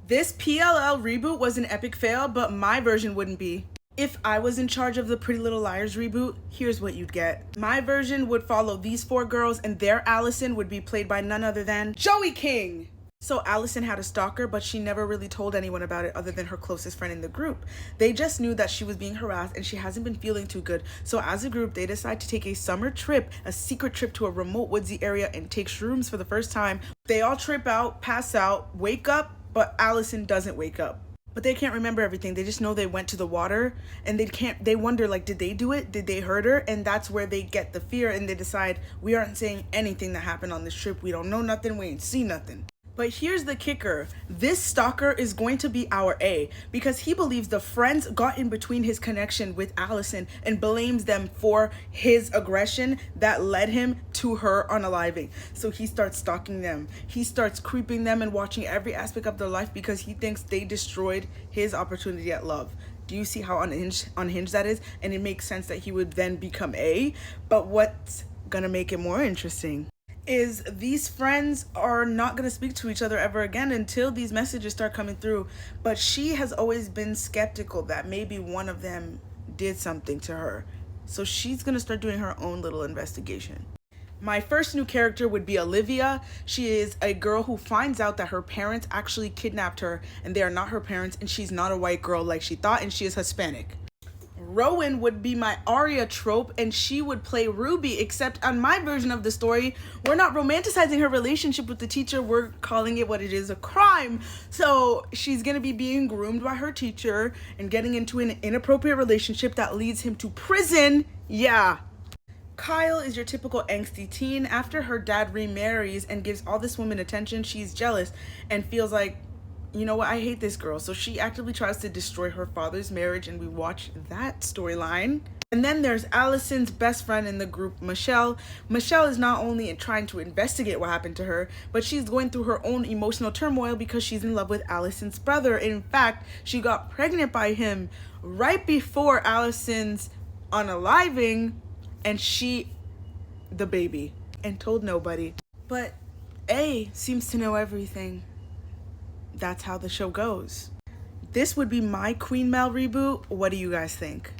This PLL reboot was an epic fail, but my version wouldn't be. If I was in charge of the Pretty Little Liars reboot, here's what you'd get. My version would follow these 4 girls, and their Allison would be played by none other than Joey King. So Allison had a stalker, but she never really told anyone about it other than her closest friend in the group. They just knew that she was being harassed and she hasn't been feeling too good. So as a group, they decide to take a summer trip, a secret trip to a remote woodsy area, and take shrooms for the first time. They all trip out, pass out, wake up, but Allison doesn't wake up. But they can't remember everything. They just know they went to the water, and they wonder, like, did they do it? Did they hurt her? And that's where they get the fear, and they decide, we aren't saying anything that happened on this trip. We don't know nothing. We ain't see nothing. But here's the kicker. This stalker is going to be our A, because he believes the friends got in between his connection with Allison and blames them for his aggression that led him to her unaliving. So he starts stalking them. He starts creeping them and watching every aspect of their life because he thinks they destroyed his opportunity at love. Do you see how unhinged that is? And it makes sense that he would then become A. But what's gonna make it more interesting is these friends are not going to speak to each other ever again until these messages start coming through. But she has always been skeptical that maybe one of them did something to her. So she's going to start doing her own little investigation. My first new character would be Olivia. She is a girl who finds out that her parents actually kidnapped her and they are not her parents, and she's not a white girl like she thought, and she is Hispanic. Rowan would be my Arya trope, and she would play Ruby, except on my version of the story, we're not romanticizing her relationship with the teacher. We're calling it what it is, a crime. So she's going to be being groomed by her teacher and getting into an inappropriate relationship that leads him to prison. Yeah. Kyle is your typical angsty teen. After her dad remarries and gives all this woman attention, she's jealous and feels like, you know what, I hate this girl. So she actively tries to destroy her father's marriage, and we watch that storyline. And then there's Allison's best friend in the group, Michelle. Michelle is not only trying to investigate what happened to her, but she's going through her own emotional turmoil because she's in love with Allison's brother. In fact, she got pregnant by him right before Allison's unaliving, and she, the baby, and told nobody. But A seems to know everything. That's how the show goes. This would be my Queen Mel reboot. What do you guys think?